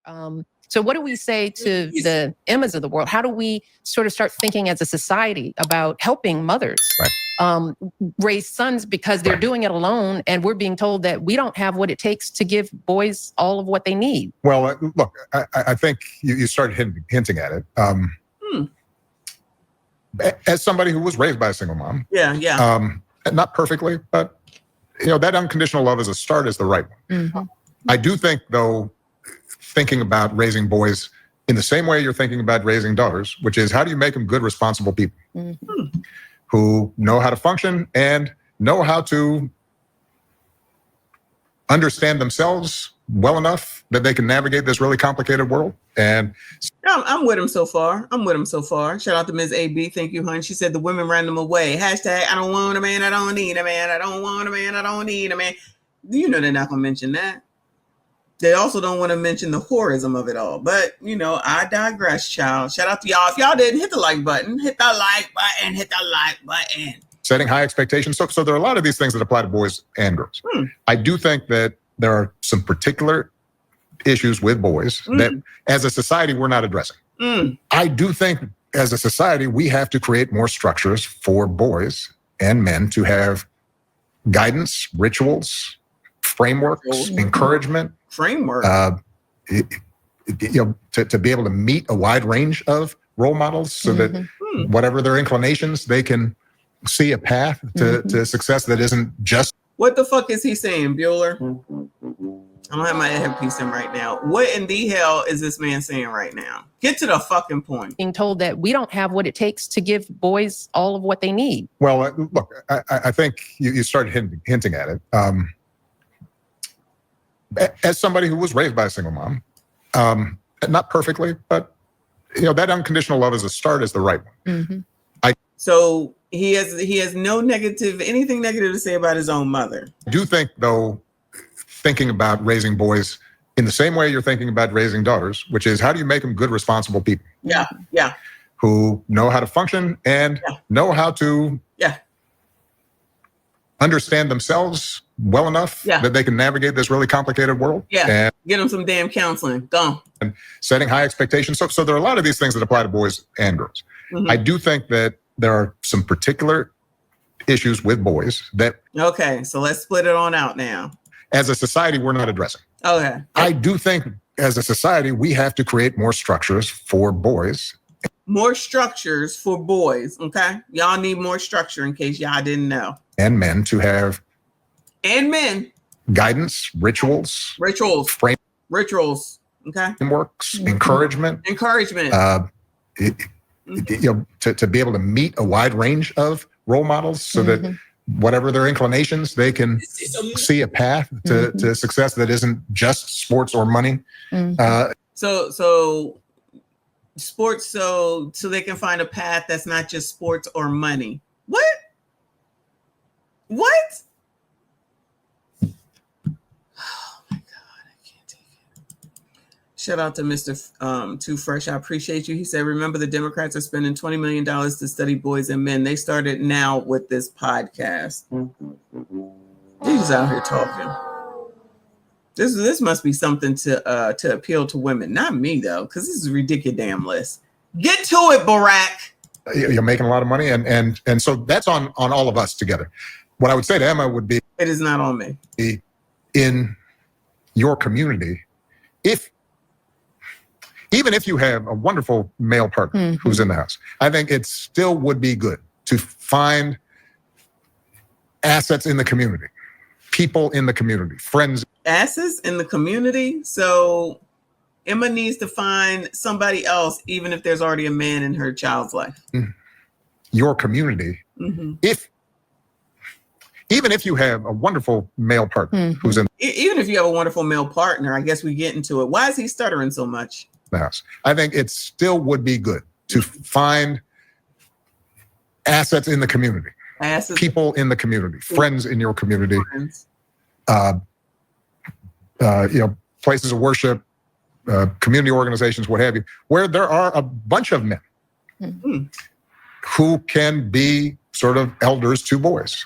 So what do we say to the Emmas of the world? How do we sort of start thinking as a society about helping mothers raise sons, because they're doing it alone, and we're being told that we don't have what it takes to give boys all of what they need? Well, look, I think you started hinting at it. As somebody who was raised by a single mom, not perfectly, but that unconditional love as a start is the right one. I do think, though, thinking about raising boys in the same way you're thinking about raising daughters, which is how do you make them good, responsible people who know how to function and know how to understand themselves well enough that they can navigate this really complicated world. And I'm with him so far. Shout out to Ms. AB. Thank you, hon. She said the women ran them away. Hashtag, I don't want a man. I don't need a man. I don't want a man. I don't need a man. You know they're not going to mention that. They also don't want to mention the horrorism of it all. But, I digress, child. Shout out to y'all. If y'all didn't, hit the like button. Hit the like button. Setting high expectations. So there are a lot of these things that apply to boys and girls. I do think that there are some particular issues with boys that, as a society, we're not addressing. I do think, as a society, we have to create more structures for boys and men to have guidance, rituals, frameworks, encouragement. To be able to meet a wide range of role models so that whatever their inclinations, they can see a path to success that isn't just. What the fuck is he saying, Bueller? I don't have my headpiece in right now. What in the hell is this man saying right now? Get to the fucking point. Being told that we don't have what it takes to give boys all of what they need. Well, look, I think you started hinting at it. As somebody who was raised by a single mom, not perfectly, but that unconditional love as a start is the right one. So he has no anything negative to say about his own mother. I do think, though, thinking about raising boys in the same way you're thinking about raising daughters, which is how do you make them good, responsible people? Who know how to function and know how to understand themselves well enough that they can navigate this really complicated world. And get them some damn counseling. Go. And setting high expectations. So there are a lot of these things that apply to boys and girls. I do think that there are some particular issues with boys that. Okay, so let's split it on out now. As a society, we're not addressing. Okay. I do think, as a society, we have to create more structures for boys. More structures for boys, okay? Y'all need more structure, in case y'all didn't know. And men to have. And men. Guidance, rituals. Rituals, okay? Frameworks, encouragement. To be able to meet a wide range of role models so that whatever their inclinations, they can see a path to success that isn't just sports or money. So sports, so they can find a path that's not just sports or money. What? Oh my God, I can't take it. Shout out to Mr. Too Fresh. I appreciate you. He said, remember the Democrats are spending $20 million to study boys and men. They started now with this podcast. He's out here talking. This must be something to appeal to women. Not me, though, because this is a ridiculous damn list. Get to it, Barack. You're making a lot of money, and so that's on all of us together. What I would say to Emma would be, it is not on me. In your community, even if you have a wonderful male partner who's in the house, I think it still would be good to find assets in the community, people in the community, friends. Assets in the community? So Emma needs to find somebody else, even if there's already a man in her child's life. Your community, even if you have a wonderful male partner who's in. Even if you have a wonderful male partner, I guess we get into it. Why is he stuttering so much? The house. I think it still would be good to find assets in the community, people in the community, friends in your community, places of worship, community organizations, what have you, where there are a bunch of men who can be sort of elders to boys.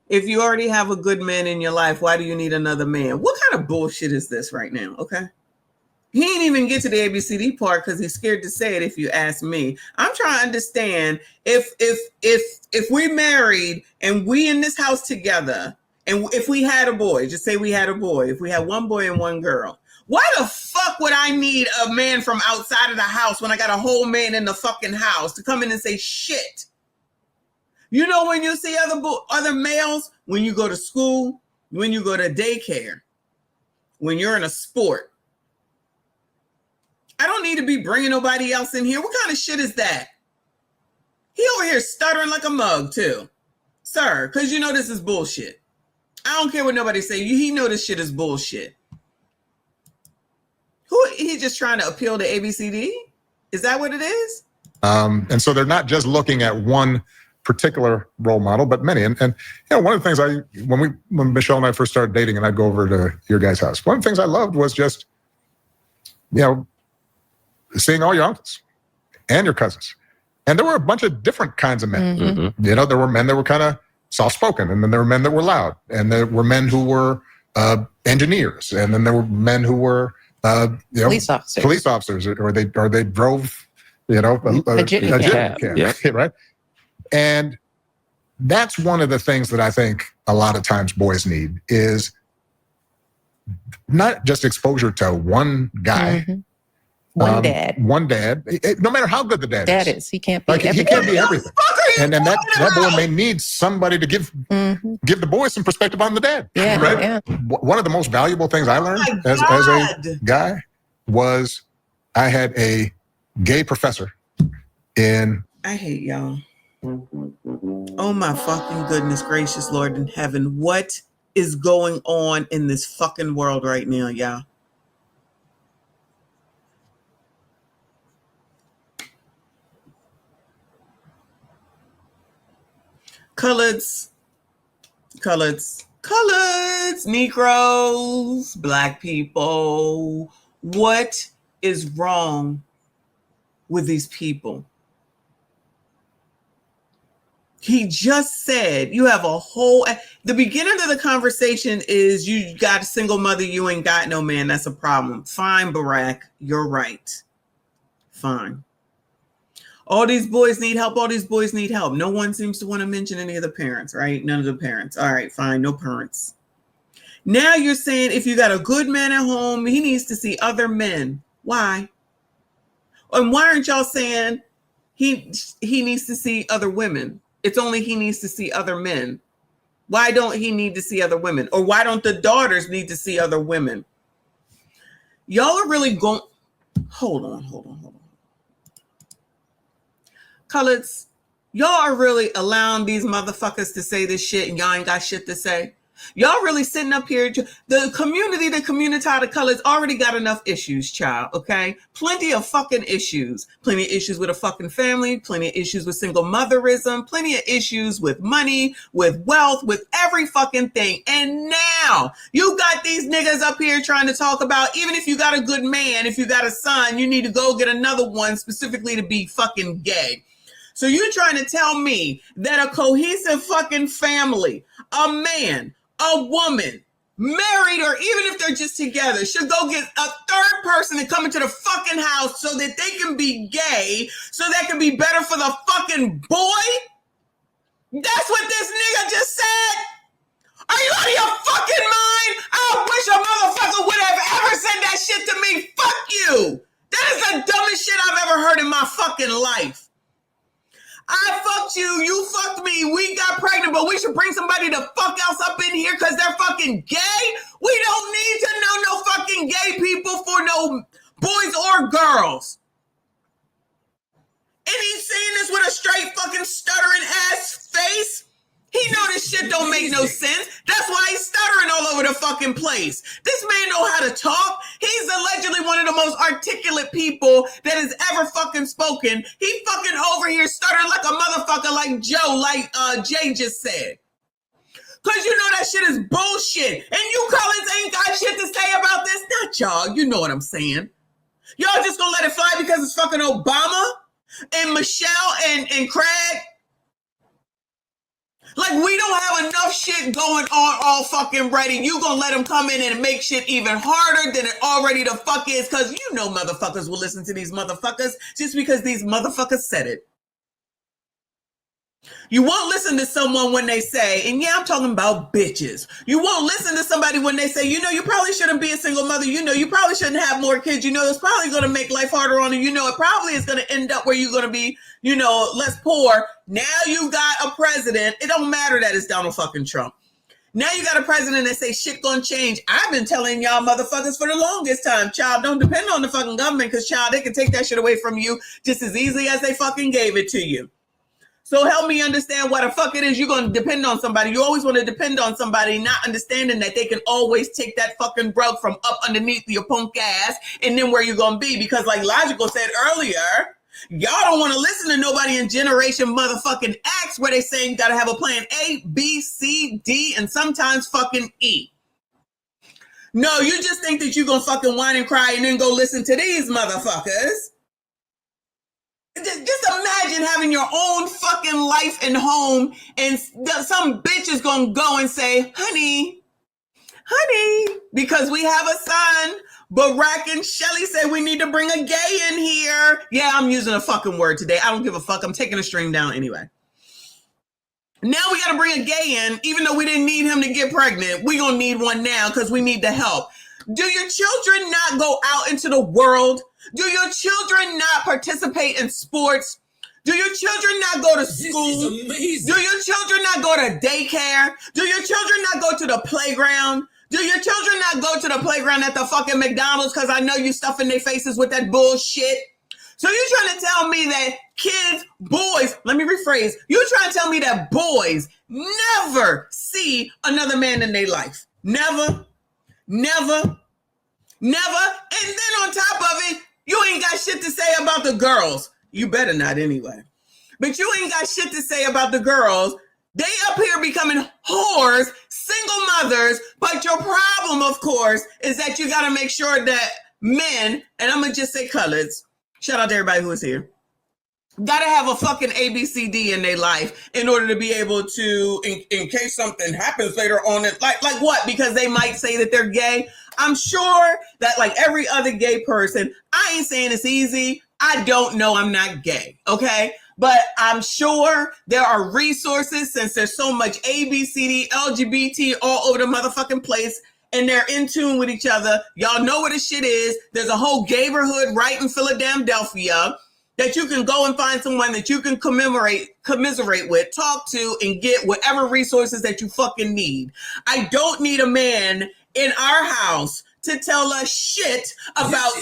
If you already have a good man in your life, why do you need another man? What kind of bullshit is this right now? Okay. He ain't even get to the ABCD part because he's scared to say it. If you ask me, I'm trying to understand if we married and we in this house together, and if we had a boy, just say we had a boy, if we had one boy and one girl, why the fuck would I need a man from outside of the house when I got a whole man in the fucking house to come in and say shit? You know, when you see other males, when you go to school, when you go to daycare, when you're in a sport, I don't need to be bringing nobody else in here. What kind of shit is that? He over here stuttering like a mug too. Sir, because you know this is bullshit. I don't care what nobody say. He know this shit is bullshit. He just trying to appeal to ABCD? Is that what it is? And so they're not just looking at one particular role model, but many. And you know, one of the things when Michelle and I first started dating and I'd go over to your guys' house, one of the things I loved was just, you know, seeing all your uncles and your cousins. And there were a bunch of different kinds of men. Mm-hmm. You know, there were men that were kind of soft-spoken, and then there were men that were loud, and there were men who were engineers, and then there were men who were police officers, or they drove, you know, a cab, right? And that's one of the things that I think a lot of times boys need is not just exposure to one guy. Mm-hmm. One dad. No matter how good the dad is. He can't be everything. He can't be everything. And then that boy may need somebody to give the boy some perspective on the dad. Yeah, right? Yeah. One of the most valuable things I learned as a guy was I had a gay professor in... I hate y'all. Oh my fucking goodness gracious, Lord in heaven. What is going on in this fucking world right now, y'all? Coloreds, Negroes, Black people. What is wrong with these people? He just said you have a whole... The beginning of the conversation is you got a single mother, you ain't got no man. That's a problem. Fine, Barack. You're right. Fine. All these boys need help. All these boys need help. No one seems to want to mention any of the parents, right? None of the parents. All right, fine. No parents. Now you're saying if you got a good man at home, he needs to see other men. Why? And why aren't y'all saying he needs to see other women? It's only he needs to see other men. Why don't he need to see other women? Or why don't the daughters need to see other women? Y'all are really going... Hold on. Coloreds, y'all are really allowing these motherfuckers to say this shit and y'all ain't got shit to say. Y'all really sitting up here. The community of coloreds already got enough issues, child, okay? Plenty of fucking issues. Plenty of issues with a fucking family. Plenty of issues with single motherism. Plenty of issues with money, with wealth, with every fucking thing. And now you got these niggas up here trying to talk about even if you got a good man, if you got a son, you need to go get another one specifically to be fucking gay. So you're trying to tell me that a cohesive fucking family, a man, a woman, married or even if they're just together, should go get a third person to come into the fucking house so that they can be gay, so that can be better for the fucking boy? That's what this nigga just said? Are you out of your fucking mind? I wish a motherfucker would have ever said that shit to me. Fuck you. That is the dumbest shit I've ever heard in my fucking life. I fucked you, you fucked me, we got pregnant, but we should bring somebody the fuck else up in here because they're fucking gay? We don't need to know no fucking gay people for no boys or girls. And he's saying this with a straight fucking stuttering ass face. He know this shit don't make no sense. That's why he's stuttering all over the fucking place. This man know how to talk. He's allegedly one of the most articulate people that has ever fucking spoken. He fucking over here stuttering like a motherfucker like Joe, like Jay just said. Cause you know that shit is bullshit. And you coloreds ain't got shit to say about this. Not y'all, you know what I'm saying. Y'all just gonna let it fly because it's fucking Obama and Michelle and Craig. Like, we don't have enough shit going on all fucking ready. You gonna let them come in and make shit even harder than it already the fuck is, because you know motherfuckers will listen to these motherfuckers just because these motherfuckers said it. You won't listen to someone when they say, and yeah, I'm talking about bitches. You won't listen to somebody when they say, you know, you probably shouldn't be a single mother. You know, you probably shouldn't have more kids. You know, it's probably going to make life harder on you. You know, it probably is going to end up where you're going to be, you know, less poor. Now you got a president. It don't matter that it's Donald fucking Trump. Now you got a president that say shit gonna change. I've been telling y'all motherfuckers for the longest time, child, don't depend on the fucking government, because child, they can take that shit away from you just as easily as they fucking gave it to you. So help me understand what the fuck it is you're going to depend on somebody. You always want to depend on somebody, not understanding that they can always take that fucking rug from up underneath your punk ass and then where you're going to be. Because like Logical said earlier, y'all don't want to listen to nobody in Generation motherfucking X where they saying you got to have a plan A, B, C, D, and sometimes fucking E. No, you just think that you're going to fucking whine and cry and then go listen to these motherfuckers. Just imagine having your own fucking life and home, and some bitch is gonna go and say, honey, because we have a son, Barack and Shelly say we need to bring a gay in here. Yeah, I'm using a fucking word today. I don't give a fuck. I'm taking the stream down anyway. Now we gotta bring a gay in, even though we didn't need him to get pregnant. We gonna need one now because we need the help. Do your children not go out into the world? Do your children not participate in sports? Do your children not go to school? Do your children not go to daycare? Do your children not go to the playground? Do your children not go to the playground at the fucking McDonald's? Because I know you stuffing their faces with that bullshit. So you trying to tell me that kids, boys, let me rephrase. You trying to tell me that boys never see another man in their life? Never. And then on top of it, you ain't got shit to say about the girls. You better not anyway. But you ain't got shit to say about the girls. They up here becoming whores, single mothers. But your problem, of course, is that you got to make sure that men, and I'm going to just say colors, shout out to everybody who is here, got to have a fucking ABCD in their life in order to be able to, in case something happens later on, like what? Because they might say that they're gay. I'm sure that like every other gay person, I ain't saying it's easy. I don't know. I'm not gay. Okay. But I'm sure there are resources, since there's so much ABCD, LGBT all over the motherfucking place, and they're in tune with each other. Y'all know what this shit is. There's a whole gayborhood right in Philadelphia that you can go and find someone that you can commiserate with, talk to, and get whatever resources that you fucking need. I don't need a man in our house to tell us shit about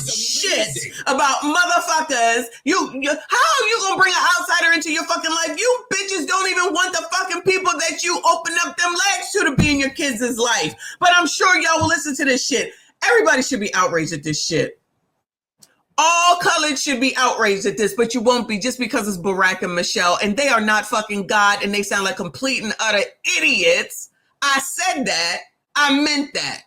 motherfuckers. How are you gonna bring an outsider into your fucking life? You bitches don't even want the fucking people that you open up them legs to be in your kids' life. But I'm sure y'all will listen to this shit. Everybody should be outraged at this shit. All colors should be outraged at this, but you won't be, just because it's Barack and Michelle, and they are not fucking God, and they sound like complete and utter idiots. I said that. I meant that.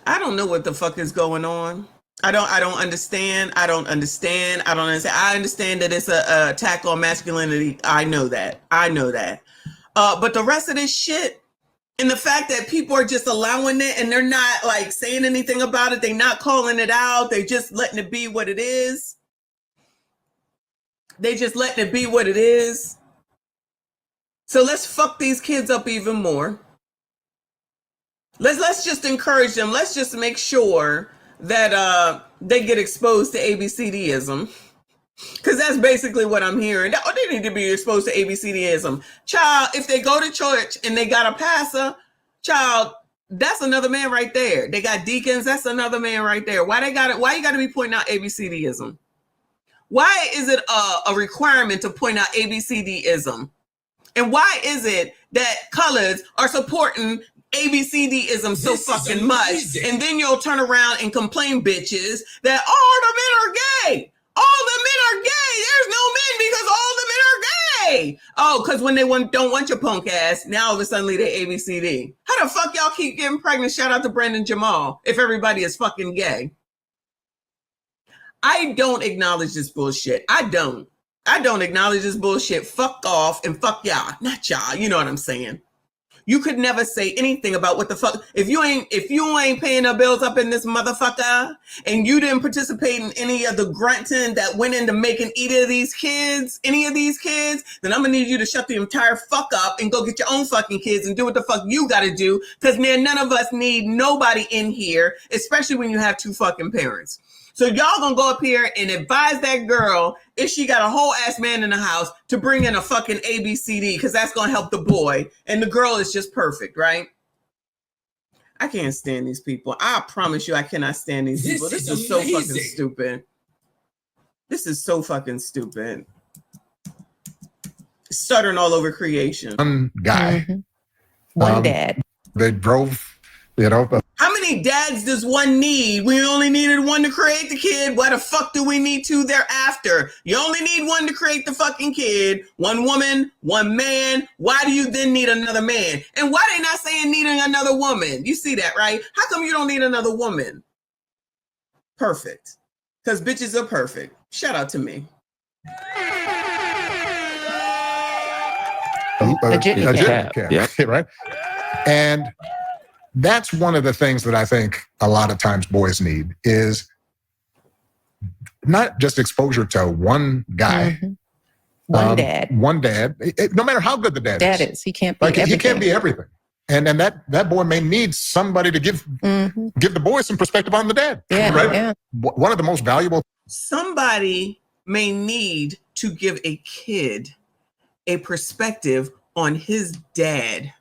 I don't know what the fuck is going on. I don't understand. I understand that it's a attack on masculinity. I know that. But the rest of this shit, and the fact that people are just allowing it and they're not like saying anything about it, they're not calling it out, they're just letting it be what it is. So let's fuck these kids up even more. Let's just encourage them. Let's just make sure that they get exposed to ABCDism. Because that's basically what I'm hearing. They need to be exposed to ABCDism. Child, if they go to church and they got a pastor, child, that's another man right there. They got deacons, that's another man right there. Why you gotta be pointing out ABCDism? Why is it a requirement to point out ABCDism? And why is it that colors are supporting ABCDism so fucking much? And then you'll turn around and complain, bitches, that all the men are gay. All the men are gay. There's no men because all the men are gay. Oh, because when they don't want your punk ass, now all of a sudden they ABCD. How the fuck y'all keep getting pregnant? Shout out to Brendan Jamal. If everybody is fucking gay. I don't acknowledge this bullshit. I don't acknowledge this bullshit. Fuck off and fuck y'all. Not y'all. You know what I'm saying? You could never say anything about what the fuck. If you ain't paying the bills up in this motherfucker and you didn't participate in any of the grunting that went into making any of these kids, then I'm gonna need you to shut the entire fuck up and go get your own fucking kids and do what the fuck you gotta do. Cause man, none of us need nobody in here, especially when you have two fucking parents. So y'all gonna go up here and advise that girl if she got a whole ass man in the house to bring in a fucking ABCD because that's gonna help the boy and the girl is just perfect, right? I can't stand these people. I promise you I cannot stand these people. This is so fucking stupid. This is so fucking stupid. Stuttering all over creation. One guy. One dad. They drove, How many dads does one need? We only needed one to create the kid. Why the fuck do we need two thereafter? You only need one to create the fucking kid. One woman, one man. Why do you then need another man? And why they not saying needing another woman? You see that, right? How come you don't need another woman? Perfect. Because bitches are perfect. Shout out to me. a cap. Right? And that's one of the things that I think a lot of times boys need is not just exposure to one guy. One dad. One dad. No matter how good the dad is. He can't be everything. He can't be everything. And that boy may need somebody to give the boy some perspective on the dad. Yeah, right? Yeah. One of the most valuable. Somebody may need to give a kid a perspective on his dad.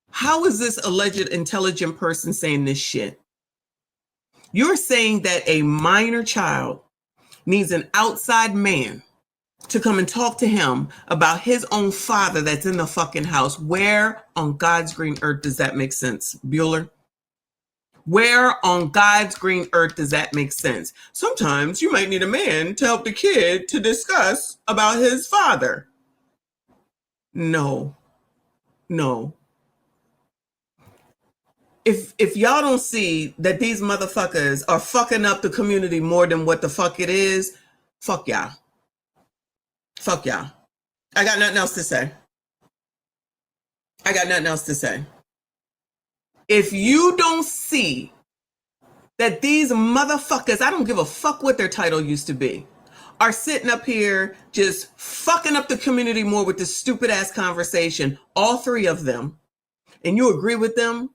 How is this alleged intelligent person saying this shit? You're saying that a minor child needs an outside man to come and talk to him about his own father that's in the fucking house. Where on God's green earth does that make sense, Bueller? Where on God's green earth does that make sense? Sometimes you might need a man to help the kid to discuss about his father. No. If y'all don't see that these motherfuckers are fucking up the community more than what the fuck it is, fuck y'all. Fuck y'all. I got nothing else to say. If you don't see that these motherfuckers, I don't give a fuck what their title used to be, are sitting up here just fucking up the community more with this stupid ass conversation, all three of them, and you agree with them,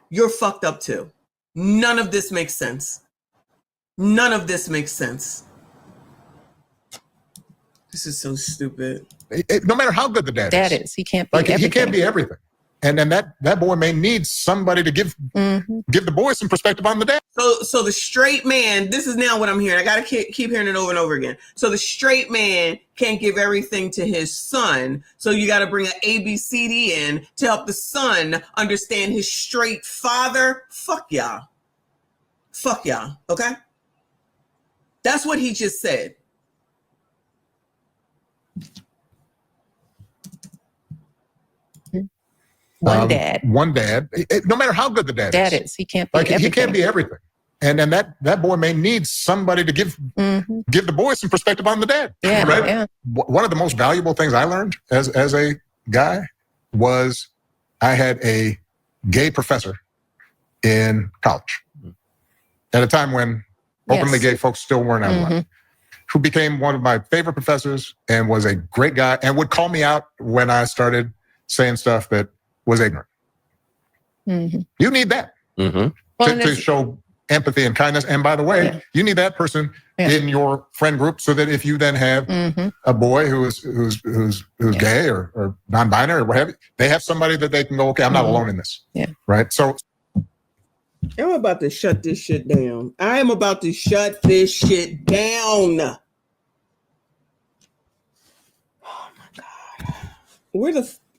you're fucked up too. None of this makes sense. This is so stupid. No matter how good the dad is. He can't be everything. He can't be everything. And then that boy may need somebody to give the boy some perspective on the dad. So the straight man, this is now what I'm hearing. I got to keep hearing it over and over again. So the straight man can't give everything to his son. So you got to bring an ABCD in to help the son understand his straight father. Fuck y'all. Okay? That's what he just said. One dad. No matter how good the dad is. He can't be everything. He can't be everything. And then that boy may need somebody to give the boy some perspective on the dad. Yeah, right? Yeah. One of the most valuable things I learned as a guy was I had a gay professor in college at a time when openly gay folks still weren't outlawed, who became one of my favorite professors and was a great guy and would call me out when I started saying stuff that was ignorant. You need that to show empathy and kindness. And by the way, you need that person in your friend group so that if you then have a boy who's gay or non-binary or whatever, they have somebody that they can go, okay, I'm not alone in this. Yeah. Right. So I'm about to shut this shit down. I am about to shut this shit down.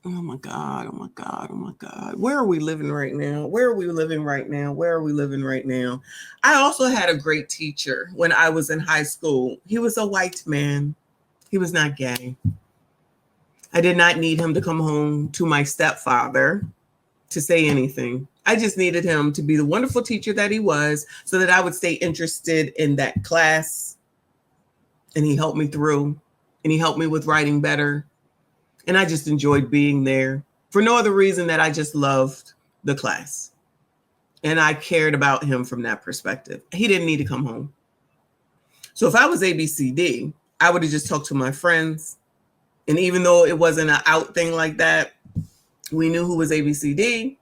Oh my God. Oh my God. Where are we living right now? I also had a great teacher when I was in high school. He was a white man. He was not gay. I did not need him to come home to my stepfather to say anything. I just needed him to be the wonderful teacher that he was so that I would stay interested in that class. And he helped me through, and he helped me with writing better. And I just enjoyed being there for no other reason that I just loved the class. And I cared about him from that perspective. He didn't need to come home. So if I was ABCD, I would have just talked to my friends. And even though it wasn't an out thing like that, we knew who was ABCD.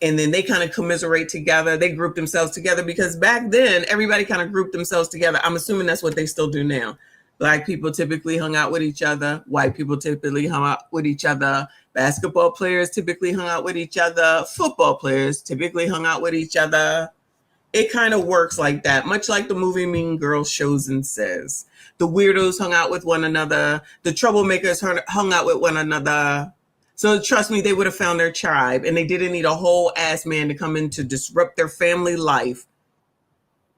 And then they kind of commiserate together. They group themselves together because back then, everybody kind of grouped themselves together. I'm assuming that's what they still do now. Black people typically hung out with each other. White people typically hung out with each other. Basketball players typically hung out with each other. Football players typically hung out with each other. It kind of works like that, much like the movie Mean Girls shows and says. The weirdos hung out with one another. The troublemakers hung out with one another. So trust me, they would have found their tribe, and they didn't need a whole ass man to come in to disrupt their family life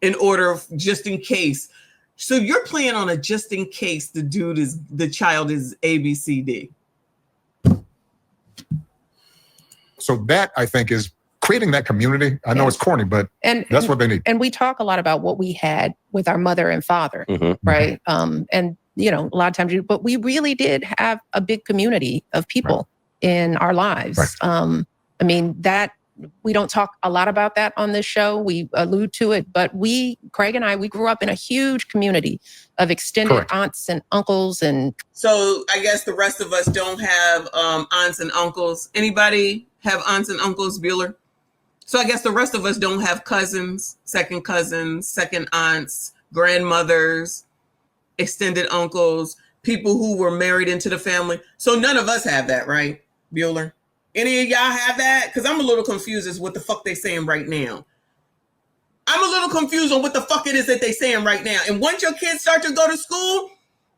in order just in case. So you're playing on a just in case the child is ABCD. So that, I think, is creating that community. I know it's corny, but that's what they need. And we talk a lot about what we had with our mother and father, right? And, you know, a lot of times, but we really did have a big community of people in our lives. I mean, that we don't talk a lot about that on this show. We allude to it, but Craig and I, we grew up in a huge community of extended aunts and uncles. And so I guess the rest of us don't have aunts and uncles. Anybody have aunts and uncles, Bueller? So I guess the rest of us don't have cousins, second aunts, grandmothers, extended uncles, people who were married into the family. So none of us have that, right, Bueller? Any of y'all have that? Because I'm a little confused as what the fuck they saying right now. I'm a little confused on what the fuck it is that they saying right now. And once your kids start to go to school,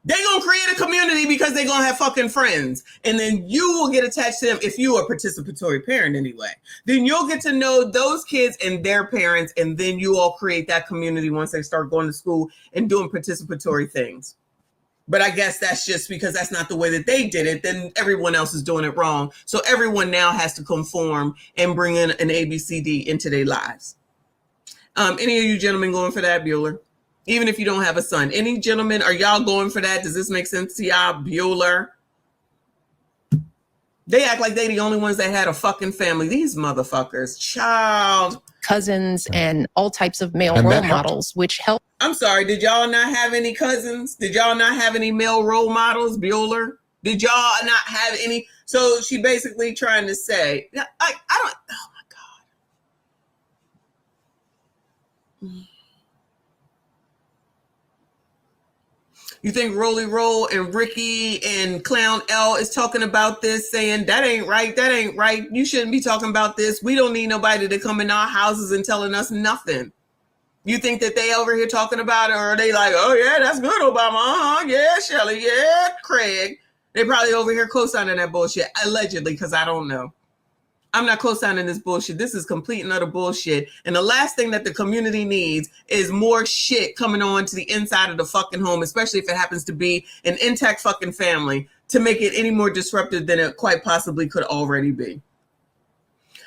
they gonna create a community because they gonna have fucking friends. And then you will get attached to them if you are a participatory parent anyway. Then you'll get to know those kids and their parents, and then you all create that community once they start going to school and doing participatory things. But I guess that's just because that's not the way that they did it. Then everyone else is doing it wrong. So everyone now has to conform and bring in an ABCD into their lives. Any of you gentlemen going for that, Bueller? Even if you don't have a son. Any gentlemen, are y'all going for that? Does this make sense to y'all, Bueller? They act like they the only ones that had a fucking family. These motherfuckers, child. Cousins and all types of male role models, which help. I'm sorry, did y'all not have any cousins? Did y'all not have any male role models, Bueller? Did y'all not have any? So she basically trying to say, I don't, oh my God. You think Rolly Roll and Ricky and Clown L is talking about this, saying that ain't right, that ain't right. You shouldn't be talking about this. We don't need nobody to come in our houses and telling us nothing. You think that they over here talking about it, or are they like, oh yeah, that's good, Obama. Yeah, Shelley. Yeah, Craig. They probably over here co-signing that bullshit, allegedly, because I don't know. I'm not co-signing this bullshit. This is complete and utter bullshit. And the last thing that the community needs is more shit coming on to the inside of the fucking home, especially if it happens to be an intact fucking family, to make it any more disruptive than it quite possibly could already be.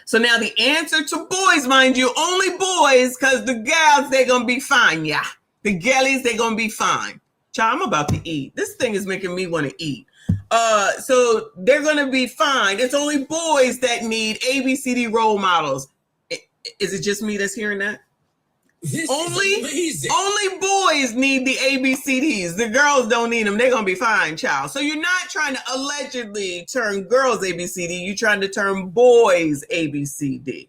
So now the answer to boys, mind you, only boys, because the gals, they're going to be fine, yeah. The galleys, they're going to be fine. Child, I'm about to eat. This thing is making me want to eat. So they're going to be fine. It's only boys that need ABCD role models. Is it just me that's hearing that? Only boys need the ABCDs. The girls don't need them. They're going to be fine, child. So you're not trying to allegedly turn girls ABCD. You're trying to turn boys ABCD.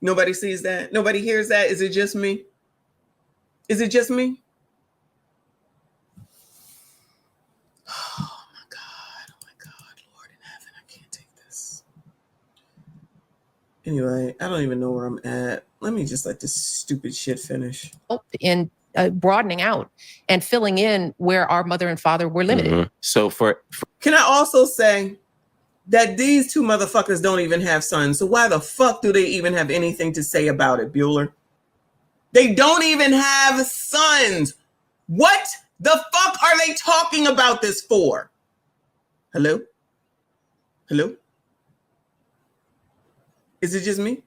Nobody sees that? Nobody hears that? Is it just me? Is it just me? Oh my God, Lord in heaven, I can't take this. Anyway, I don't even know where I'm at. Let me just let this stupid shit finish. In broadening out and filling in where our mother and father were limited. So for can I also say that these two motherfuckers don't even have sons? So why the fuck do they even have anything to say about it, Bueller? They don't even have sons. What The fuck are they talking about this for? Hello? Hello? Is it just me?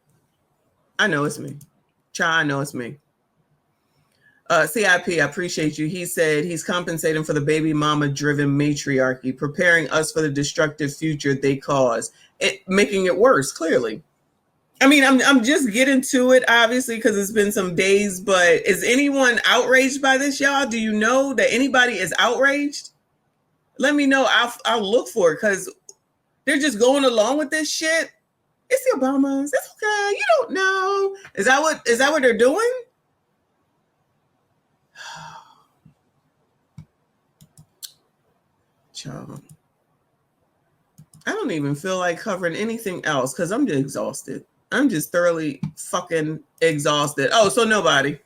I know it's me. I know it's me. CIP, I appreciate you. He said he's compensating for the baby mama driven matriarchy, preparing us for the destructive future they cause, making it worse, clearly. I mean, I'm just getting to it, obviously, because it's been some days, but is anyone outraged by this, y'all? Do you know that anybody is outraged? Let me know. I'll look for it, because they're just going along with this shit. It's the Obamas. It's okay. You don't know. Is that what they're doing? Child. I don't even feel like covering anything else because I'm just exhausted. I'm just thoroughly fucking exhausted. Oh, so nobody's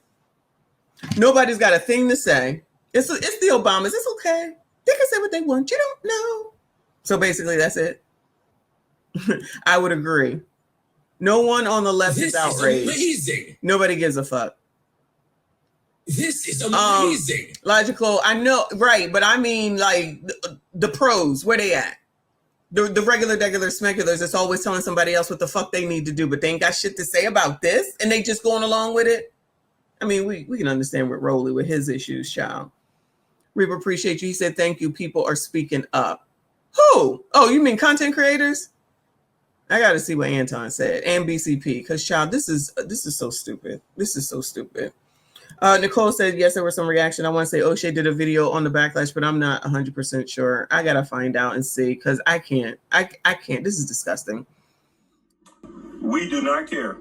got a thing to say. It's the Obamas. It's okay. They can say what they want. You don't know. So basically, that's it. I would agree. No one on the left is outraged. This is amazing. Nobody gives a fuck. This is amazing. Logical, I know, right? But I mean, like the pros, where they at? The regular smegulars that's always telling somebody else what the fuck they need to do, but they ain't got shit to say about this, and they just going along with it. I mean, we can understand with Rolly with his issues, child. Reba, appreciate you. He said, thank you. People are speaking up. Who? Oh, you mean content creators? I got to see what Anton said and BCP, because child, this is so stupid. This is so stupid. Nicole said, yes, there was some reaction. I want to say O'Shea did a video on the backlash, but I'm not 100% sure. I got to find out and see, because I can't. This is disgusting. We do not care